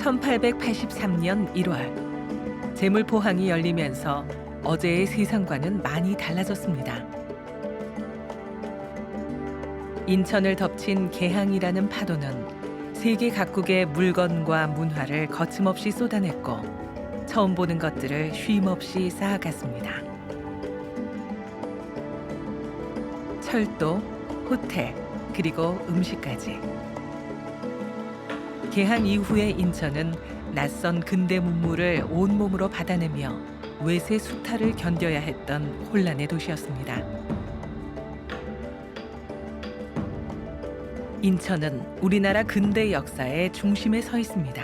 1883년 1월 제물포항이 열리면서 어제의 세상과는 많이 달라졌습니다. 인천을 덮친 개항이라는 파도는 세계 각국의 물건과 문화를 거침없이 쏟아냈고 처음 보는 것들을 쉼없이 쌓아갔습니다. 철도, 호텔, 그리고 음식까지. 개항 이후의 인천은 낯선 근대 문물을 온몸으로 받아내며 외세 수탈을 견뎌야 했던 혼란의 도시였습니다. 인천은 우리나라 근대 역사의 중심에 서 있습니다.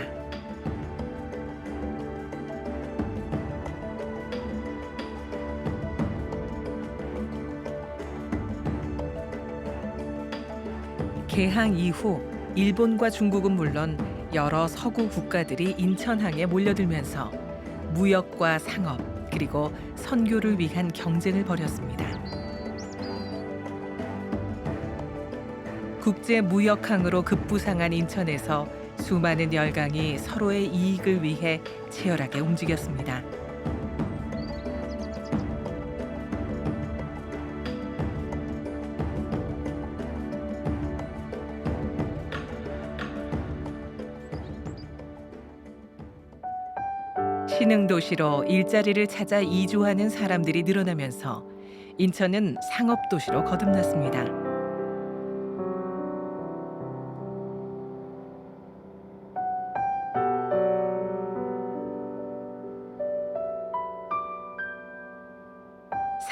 개항 이후 일본과 중국은 물론 여러 서구 국가들이 인천항에 몰려들면서 무역과 상업 그리고 선교를 위한 경쟁을 벌였습니다. 국제 무역항으로 급부상한 인천에서 수많은 열강이 서로의 이익을 위해 치열하게 움직였습니다. 신흥도시로 일자리를 찾아 이주하는 사람들이 늘어나면서 인천은 상업도시로 거듭났습니다.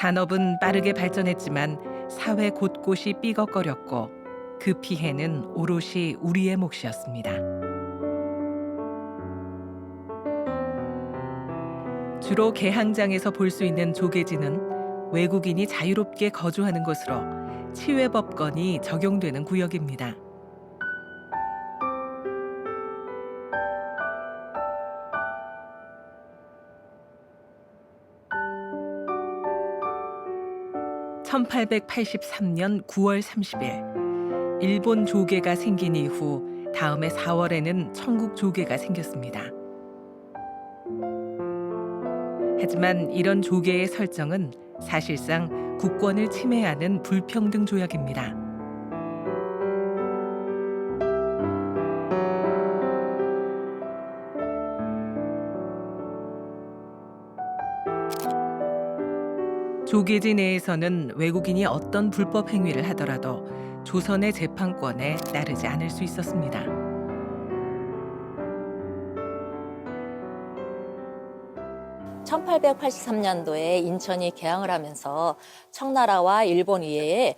산업은 빠르게 발전했지만 사회 곳곳이 삐걱거렸고 그 피해는 오롯이 우리의 몫이었습니다. 주로 개항장에서 볼 수 있는 조계지는 외국인이 자유롭게 거주하는 곳으로 치외법건이 적용되는 구역입니다. (1883년 9월 30일) 일본 조계가 생긴 이후 다음해 4월에는 청국 조계가 생겼습니다. 하지만 이런 조계의 설정은 사실상 국권을 침해하는 불평등 조약입니다. 조계지 내에서는 외국인이 어떤 불법 행위를 하더라도 조선의 재판권에 따르지 않을 수 있었습니다. (1883년도에) 인천이 개항을 하면서 청나라와 일본 이외에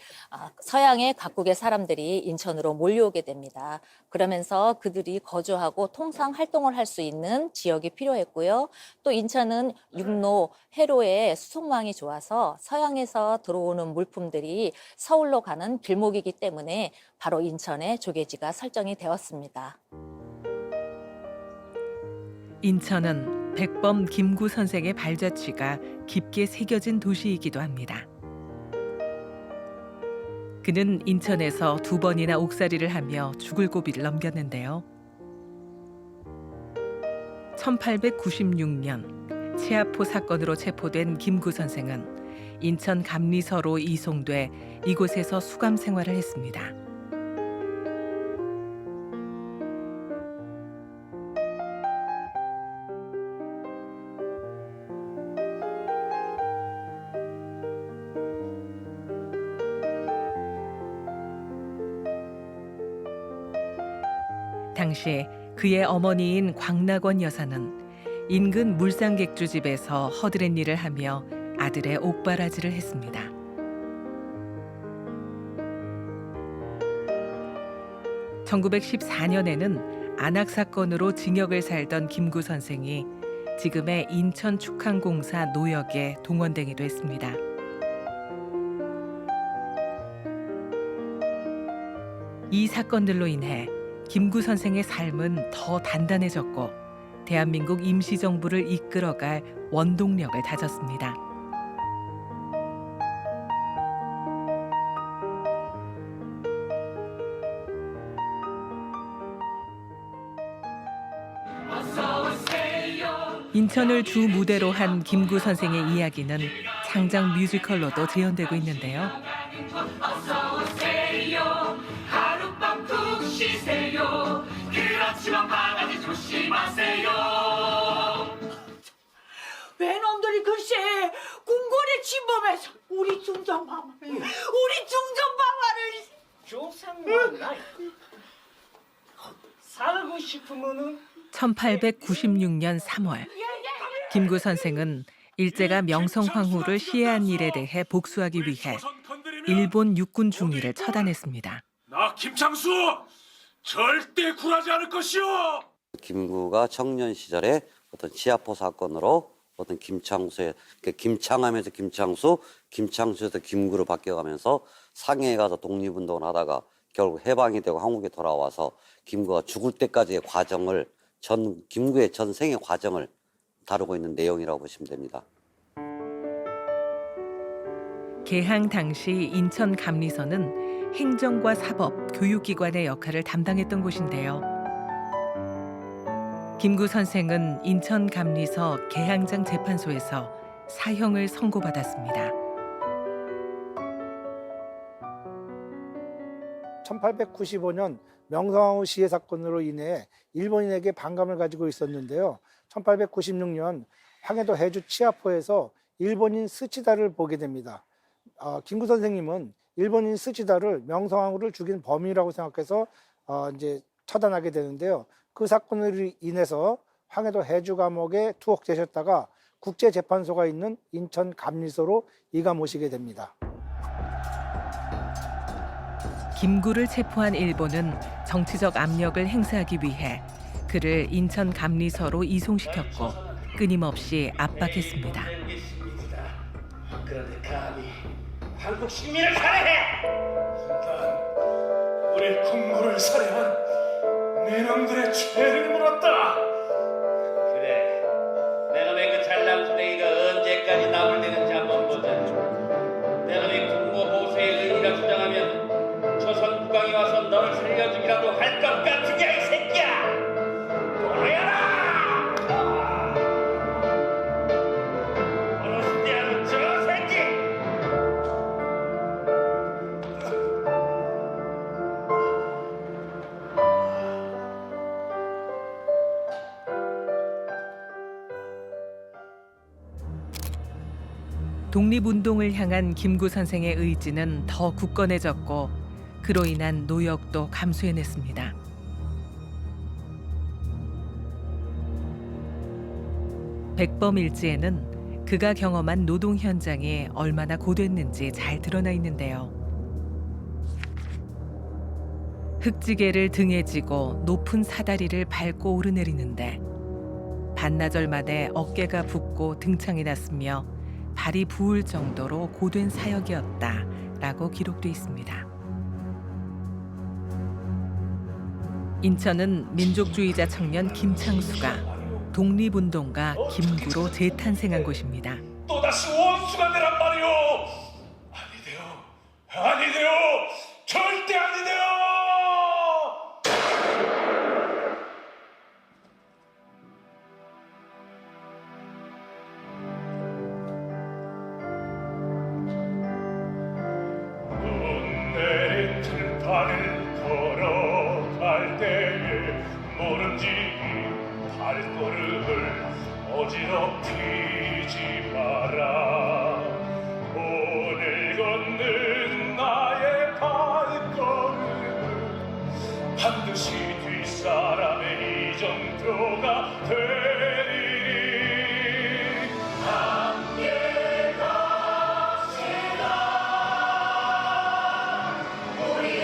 서양의 각국의 사람들이 인천으로 몰려오게 됩니다. 그러면서 그들이 거주하고 통상 활동을 할 수 있는 지역이 필요했고요. 또 인천은 육로, 해로의 수송망이 좋아서 서양에서 들어오는 물품들이 서울로 가는 길목이기 때문에 바로 인천에 조계지가 설정이 되었습니다. 인천은 백범 김구 선생의 발자취가 깊게 새겨진 도시이기도 합니다. 그는 인천에서 2번이나 옥살이를 하며 죽을 고비를 넘겼는데요. 1896년 치아포 사건으로 체포된 김구 선생은 인천 감리서로 이송돼 이곳에서 수감 생활을 했습니다. 당시 그의 어머니인 광락원 여사는 인근 물상객주 집에서 허드렛 일을 하며 아들의 옥바라지를 했습니다. (1914년에는) 안학 사건으로 징역을 살던 김구 선생이 지금의 인천축항공사 노역에 동원되기도 했습니다. 이 사건들로 인해 김구 선생의 삶은 더 단단해졌고 대한민국 임시정부를 이끌어갈 원동력을 다졌습니다. 인천을 주 무대로 한 김구 선생의 이야기는 창작 뮤지컬로도 재현되고 있는데요. 어서 오세요. 하룻밤 푹 쉬세요. 그렇지만 바가지 조심하세요. 외놈들이 글쎄 궁궐에 침범해서 우리 중전마마를 조상만 살고 싶으면은 1896년 3월 김구 선생은 일제가 명성황후를 시해한 일에 대해 복수하기 위해 일본 육군 중위를 처단했습니다. 나 김창수 절대 굴하지 않을 것이오. 김구가 청년 시절에 어떤 치아포 사건으로 어떤 김창수의 김창하면서 김창수, 김창수에서 김구로 바뀌어가면서 상해에 가서 독립운동을 하다가 결국 해방이 되고 한국에 돌아와서 김구가 죽을 때까지의 과정을 김구의 전생의 과정을 다루고 있는 내용이라고 보시면 됩니다. 개항 당시 인천 감리서는 행정과 사법, 교육기관의 역할을 담당했던 곳인데요. 김구 선생은 인천 감리서 개항장 재판소에서 사형을 선고받았습니다. 1895년 명성황후 시해 사건으로 인해 일본인에게 반감을 가지고 있었는데요. 1896년 황해도 해주 치아포에서 일본인 스치다를 보게 됩니다. 김구 선생님은 일본인 스치다를 명성황후를 죽인 범인이라고 생각해서 이제 처단하게 되는데요. 그 사건으로 인해서 황해도 해주 감옥에 투옥되셨다가 국제재판소가 있는 인천 감리소로 이가 모시게 됩니다. 김구를 체포한 일본은 정치적 압력을 행사하기 위해 그를 인천 감리서로 이송시켰고 끊임없이 압박했습니다. 그런데 감히 한국 시민을 살해해! 난 우리 국모를 살해한 네 놈들의 죄를 물었다. 그래, 내가 왜 그 잘난 수레이가 언제까지 남을 대는지 한번 보자. 내가 왜 국모 보수의 의리라 주장하면 조선 국왕이 와서 너를 살려주기라도 할 것 같으냐 이 새끼야! 보여라! 어렸을 때 하는 저 새끼! 독립운동을 향한 김구 선생의 의지는 더 굳건해졌고 그로 인한 노역도 감수해냈습니다. 백범일지에는 그가 경험한 노동 현장이 얼마나 고됐는지 잘 드러나 있는데요. 흙지개를 등에 지고 높은 사다리를 밟고 오르내리는데 반나절 만에 어깨가 붓고 등창이 났으며 발이 부을 정도로 고된 사역이었다라고 기록돼 있습니다. 인천은 민족주의자 청년 김창수가 독립운동가 김구로 재탄생한 곳입니다. 또다시 원수가 되란 말이오. 아니돼요. 절대 아니돼요. 눈 내린 들판을 걸어갈 때에 모른지 발걸음을 어지럽히지 마라. 오늘 걷는 나의 발걸음은 반드시 뒷사람의 이정표가 되리니. 함께 갑시다. 우리의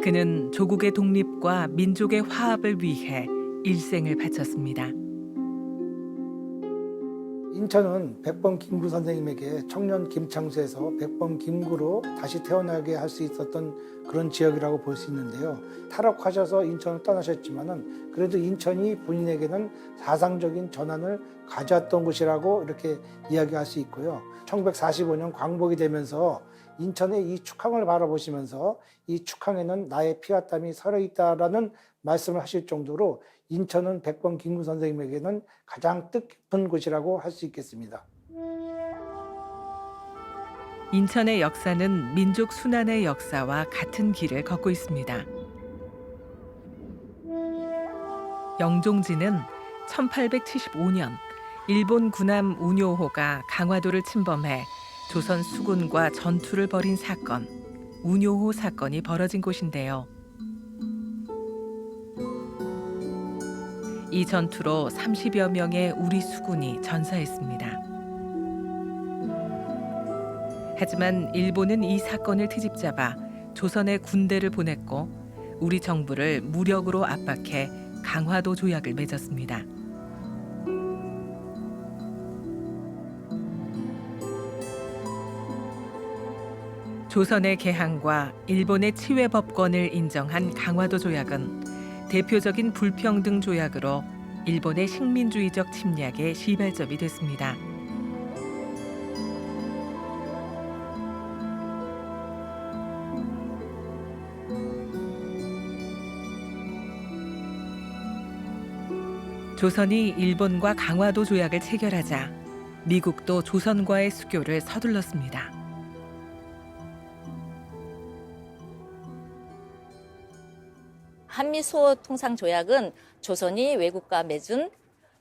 그는 조국의 독립과 민족의 화합을 위해 일생을 바쳤습니다. 인천은 백범 김구 선생님에게 청년 김창수에서 백범 김구로 다시 태어나게 할 수 있었던 그런 지역이라고 볼 수 있는데요. 탈옥하셔서 인천을 떠나셨지만은 그래도 인천이 본인에게는 사상적인 전환을 가져왔던 곳이라고 이렇게 이야기할 수 있고요. 1945년 광복이 되면서 인천의 이 축항을 바라보시면서 이 축항에는 나의 피와 땀이 서려 있다라는 말씀을 하실 정도로 인천은 백범 김구 선생님에게는 가장 뜻깊은 곳이라고 할 수 있겠습니다. 인천의 역사는 민족 순환의 역사와 같은 길을 걷고 있습니다. 영종지는 1875년 일본 군함 운요호가 강화도를 침범해 조선 수군과 전투를 벌인 사건, 운요호 사건이 벌어진 곳인데요. 이 전투로 30여 명의 우리 수군이 전사했습니다. 하지만 일본은 이 사건을 트집잡아 조선에 군대를 보냈고 우리 정부를 무력으로 압박해 강화도 조약을 맺었습니다. 조선의 개항과 일본의 치외법권을 인정한 강화도 조약은 대표적인 불평등 조약으로 일본의 식민주의적 침략의 시발점이 됐습니다. 조선이 일본과 강화도 조약을 체결하자 미국도 조선과의 수교를 서둘렀습니다. 한미수호통상조약은 조선이 외국과 맺은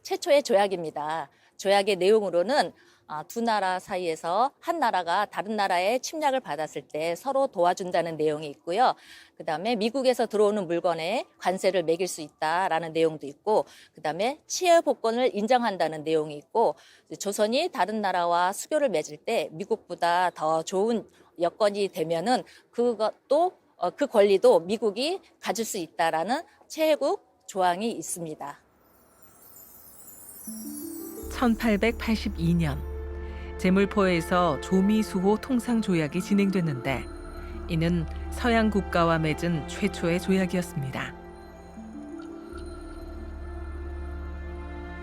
최초의 조약입니다. 조약의 내용으로는 두 나라 사이에서 한 나라가 다른 나라의 침략을 받았을 때 서로 도와준다는 내용이 있고요. 그다음에 미국에서 들어오는 물건에 관세를 매길 수 있다라는 내용도 있고, 그다음에 치외 복권을 인정한다는 내용이 있고, 조선이 다른 나라와 수교를 맺을 때 미국보다 더 좋은 여건이 되면은 그것도 그 권리도 미국이 가질 수 있다라는 최애국 조항이 있습니다. 1882년 제물포에서 조미수호 통상조약이 진행됐는데 이는 서양 국가와 맺은 최초의 조약이었습니다.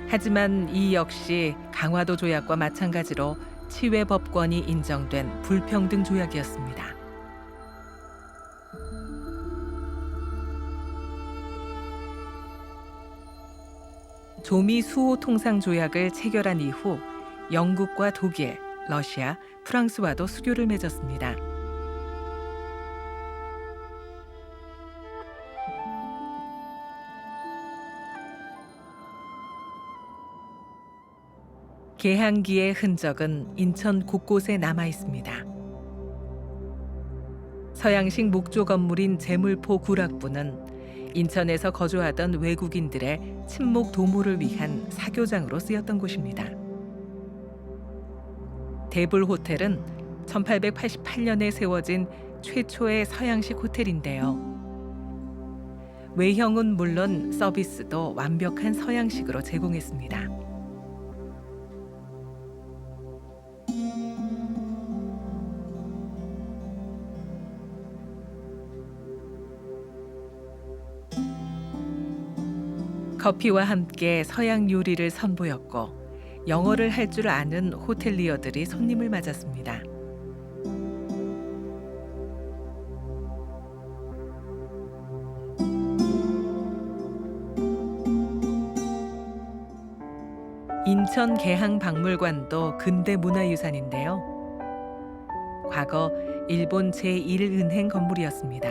하지만 이 역시 강화도 조약과 마찬가지로 치외법권이 인정된 불평등 조약이었습니다. 조미수호 통상조약을 체결한 이후 영국과 독일, 러시아, 프랑스와도 수교를 맺었습니다. 개항기의 흔적은 인천 곳곳에 남아 있습니다. 서양식 목조 건물인 제물포 구락부는 인천에서 거주하던 외국인들의 친목 도모를 위한 사교장으로 쓰였던 곳입니다. 대불 호텔은 1888년에 세워진 최초의 서양식 호텔인데요. 외형은 물론 서비스도 완벽한 서양식으로 제공했습니다. 커피와 함께 서양 요리를 선보였고 영어를 할 줄 아는 호텔리어들이 손님을 맞았습니다. 인천 개항박물관도 근대 문화유산인데요. 과거 일본 제1은행 건물이었습니다.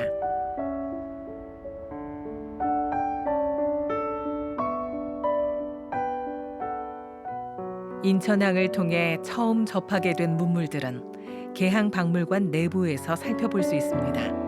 인천항을 통해 처음 접하게 된 문물들은 개항박물관 내부에서 살펴볼 수 있습니다.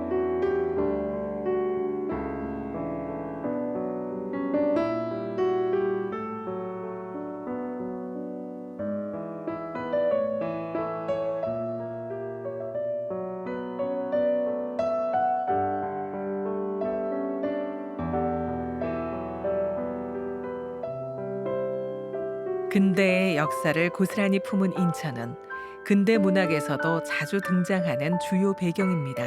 근대의 역사를 고스란히 품은 인천은 근대 문학에서도 자주 등장하는 주요 배경입니다.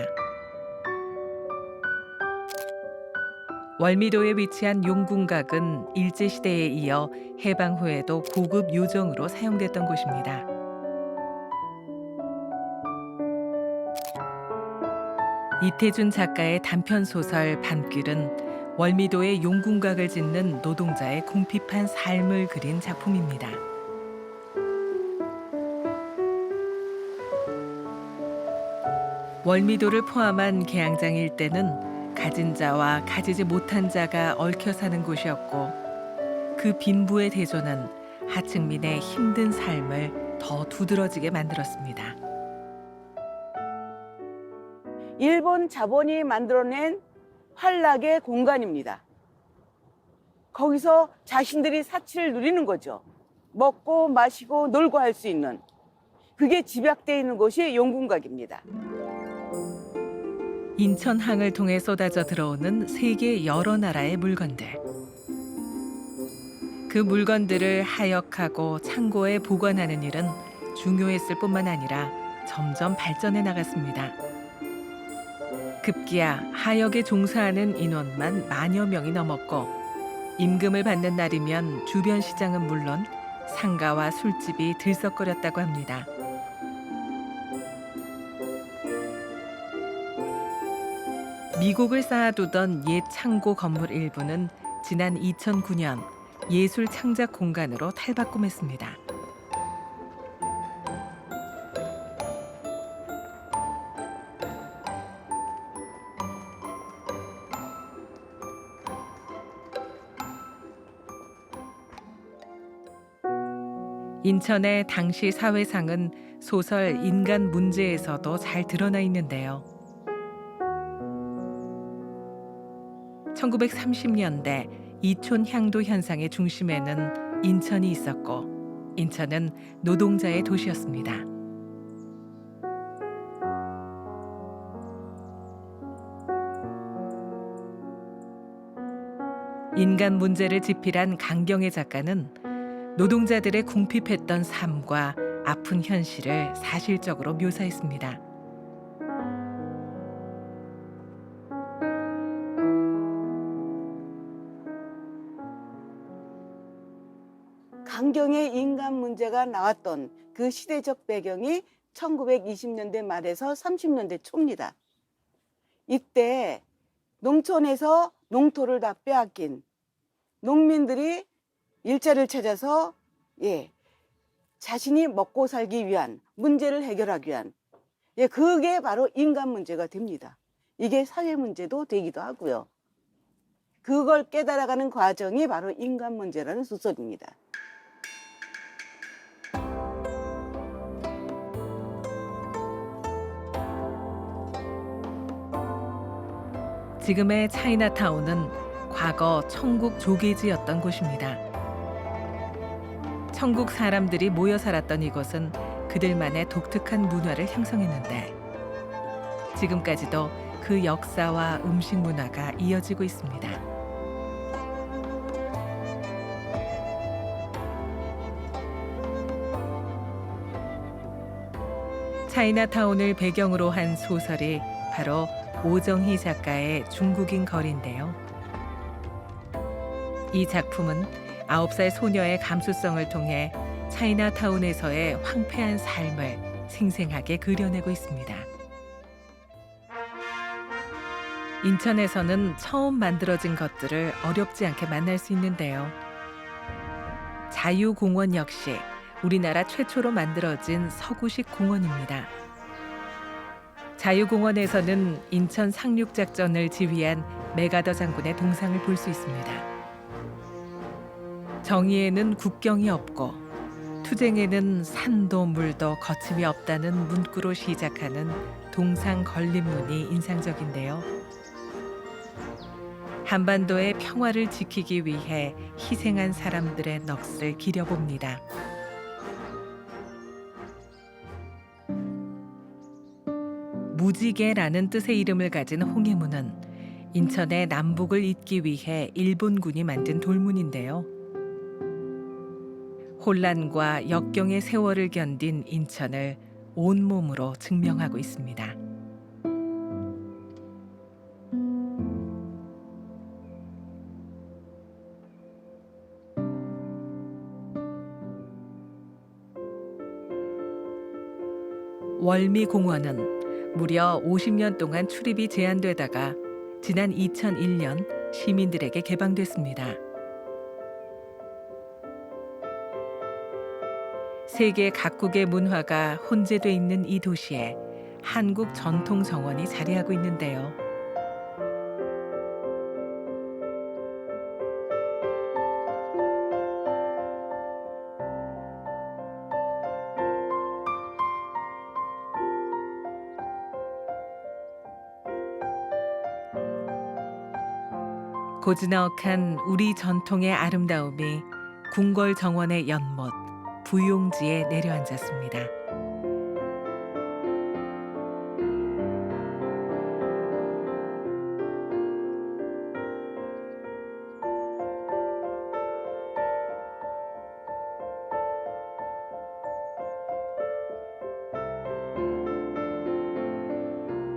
월미도에 위치한 용궁각은 일제시대에 이어 해방 후에도 고급 요정으로 사용됐던 곳입니다. 이태준 작가의 단편소설 밤길은 월미도의 용궁각을 짓는 노동자의 궁핍한 삶을 그린 작품입니다. 월미도를 포함한 계양장 일대는 가진 자와 가지지 못한 자가 얽혀 사는 곳이었고 그 빈부의 대조는 하층민의 힘든 삶을 더 두드러지게 만들었습니다. 일본 자본이 만들어낸 환락의 공간입니다. 거기서 자신들이 사치를 누리는 거죠. 먹고 마시고 놀고 할 수 있는. 그게 집약되어 있는 곳이 용궁각입니다. 인천항을 통해 쏟아져 들어오는 세계 여러 나라의 물건들. 그 물건들을 하역하고 창고에 보관하는 일은 중요했을 뿐만 아니라 점점 발전해 나갔습니다. 급기야 하역에 종사하는 인원만 10,000여 명이 넘었고 임금을 받는 날이면 주변 시장은 물론 상가와 술집이 들썩거렸다고 합니다. 미국을 쌓아두던 옛 창고 건물 일부는 지난 2009년 예술 창작 공간으로 탈바꿈했습니다. 인천의 당시 사회상은 소설 인간 문제에서도 잘 드러나 있는데요. 1930년대 이촌 향도 현상의 중심에는 인천이 있었고 인천은 노동자의 도시였습니다. 인간 문제를 집필한 강경애 작가는 노동자들의 궁핍했던 삶과 아픈 현실을 사실적으로 묘사했습니다. 강경의 인간 문제가 나왔던 그 시대적 배경이 1920년대 말에서 30년대 초입니다. 이때 농촌에서 농토를 다 빼앗긴 농민들이 일자리를 찾아서 자신이 먹고 살기 위한 문제를 해결하기 위한 그게 바로 인간 문제가 됩니다. 이게 사회 문제도 되기도 하고요. 그걸 깨달아가는 과정이 바로 인간 문제라는 소설입니다. 지금의 차이나타운은 과거 천국 조개지였던 곳입니다. 천국 사람들이 모여 살았던 이곳은 그들만의 독특한 문화를 형성했는데 지금까지도 그 역사와 음식 문화가 이어지고 있습니다. 차이나타운을 배경으로 한 소설이 바로 오정희 작가의 중국인 거리인데요. 이 작품은 9살 소녀의 감수성을 통해 차이나타운에서의 황폐한 삶을 생생하게 그려내고 있습니다. 인천에서는 처음 만들어진 것들을 어렵지 않게 만날 수 있는데요. 자유공원 역시 우리나라 최초로 만들어진 서구식 공원입니다. 자유공원에서는 인천 상륙작전을 지휘한 메가더 장군의 동상을 볼 수 있습니다. 정의에는 국경이 없고 투쟁에는 산도 물도 거침이 없다는 문구로 시작하는 동상 걸림문이 인상적인데요. 한반도의 평화를 지키기 위해 희생한 사람들의 넋을 기려봅니다. 무지개라는 뜻의 이름을 가진 홍해문은 인천의 남북을 잇기 위해 일본군이 만든 돌문인데요. 혼란과 역경의 세월을 견딘 인천을 온몸으로 증명하고 있습니다. 월미공원은 무려 50년 동안 출입이 제한되다가 지난 2001년 시민들에게 개방됐습니다. 세계 각국의 문화가 혼재돼 있는 이 도시에 한국 전통 정원이 자리하고 있는데요. 고즈넉한 우리 전통의 아름다움이 궁궐 정원의 연못 부용지에 내려앉았습니다.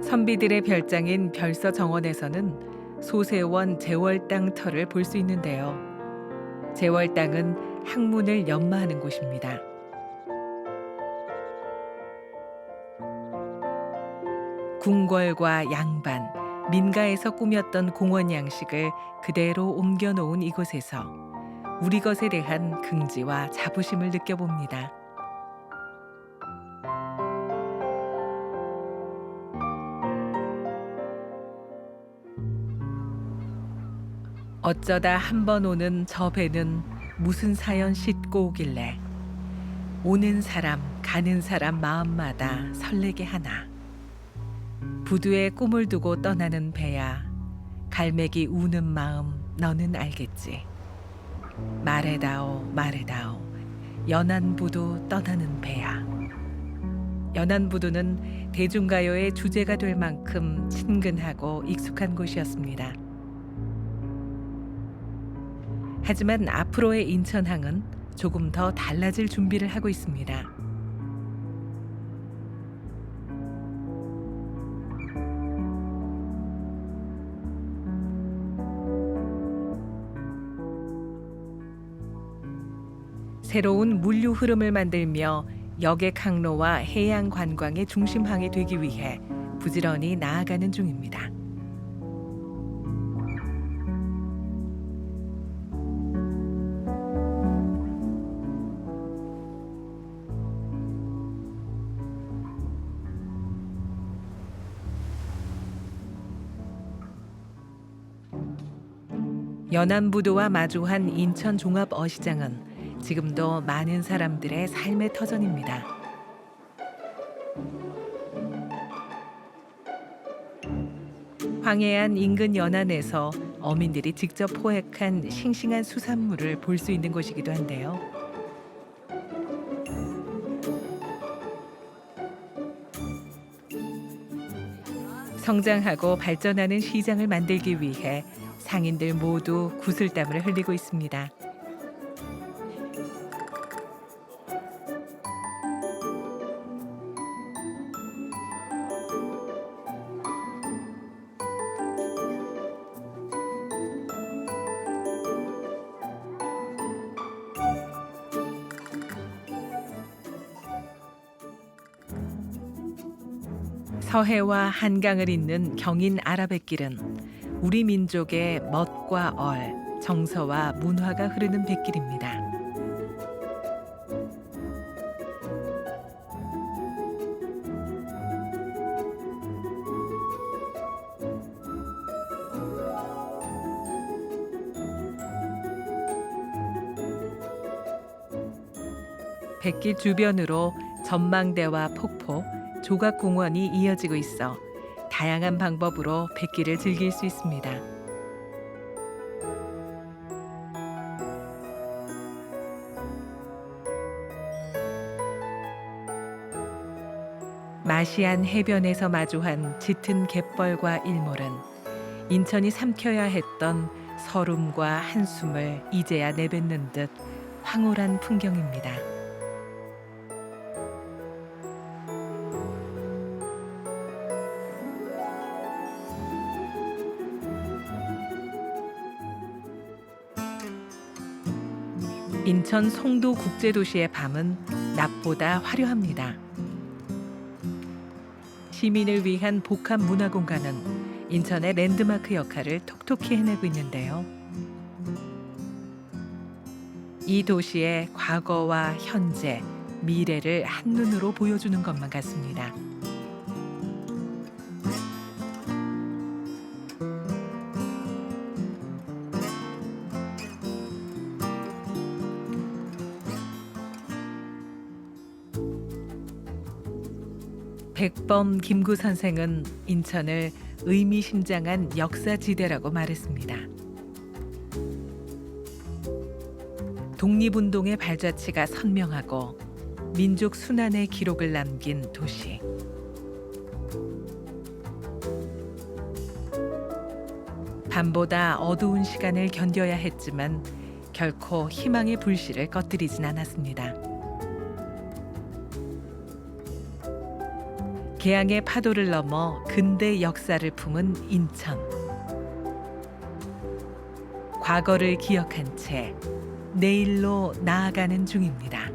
선비들의 별장인 별서 정원에서는 소세원 제월당 터를 볼 수 있는데요. 제월당은 학문을 연마하는 곳입니다. 궁궐과 양반, 민가에서 꾸몄던 공원 양식을 그대로 옮겨놓은 이곳에서 우리 것에 대한 긍지와 자부심을 느껴봅니다. 어쩌다 한 번 오는 저 배는 무슨 사연 싣고 오길래 오는 사람 가는 사람 마음마다 설레게 하나. 부두에 꿈을 두고 떠나는 배야 갈매기 우는 마음 너는 알겠지. 말해다오 말해다오 연안부두 떠나는 배야. 연안부두는 대중가요의 주제가 될 만큼 친근하고 익숙한 곳이었습니다. 하지만 앞으로의 인천항은 조금 더 달라질 준비를 하고 있습니다. 새로운 물류 흐름을 만들며 여객 항로와 해양 관광의 중심항이 되기 위해 부지런히 나아가는 중입니다. 연안부두와 마주한 인천 종합어시장은 지금도 많은 사람들의 삶의 터전입니다. 황해안 인근 연안에서 어민들이 직접 포획한 싱싱한 수산물을 볼 수 있는 곳이기도 한데요. 성장하고 발전하는 시장을 만들기 위해 상인들 모두 구슬땀을 흘리고 있습니다. 서해와 한강을 잇는 경인 아라뱃길은 우리 민족의 멋과 얼, 정서와 문화가 흐르는 뱃길입니다. 뱃길 주변으로 전망대와 폭포, 조각공원이 이어지고 있어 다양한 방법으로 뱃길을 즐길 수 있습니다. 마시안 해변에서 마주한 짙은 갯벌과 일몰은 인천이 삼켜야 했던 설움과 한숨을 이제야 내뱉는 듯 황홀한 풍경입니다. 인천 송도 국제도시의 밤은 낮보다 화려합니다. 시민을 위한 복합 문화공간은 인천의 랜드마크 역할을 톡톡히 해내고 있는데요. 이 도시의 과거와 현재, 미래를 한눈으로 보여주는 것만 같습니다. 백범 김구 선생은 인천을 의미심장한 역사지대라고 말했습니다. 독립운동의 발자취가 선명하고 민족 순환의 기록을 남긴 도시. 밤보다 어두운 시간을 견뎌야 했지만 결코 희망의 불씨를 꺼뜨리진 않았습니다. 개항의 파도를 넘어 근대 역사를 품은 인천. 과거를 기억한 채 내일로 나아가는 중입니다.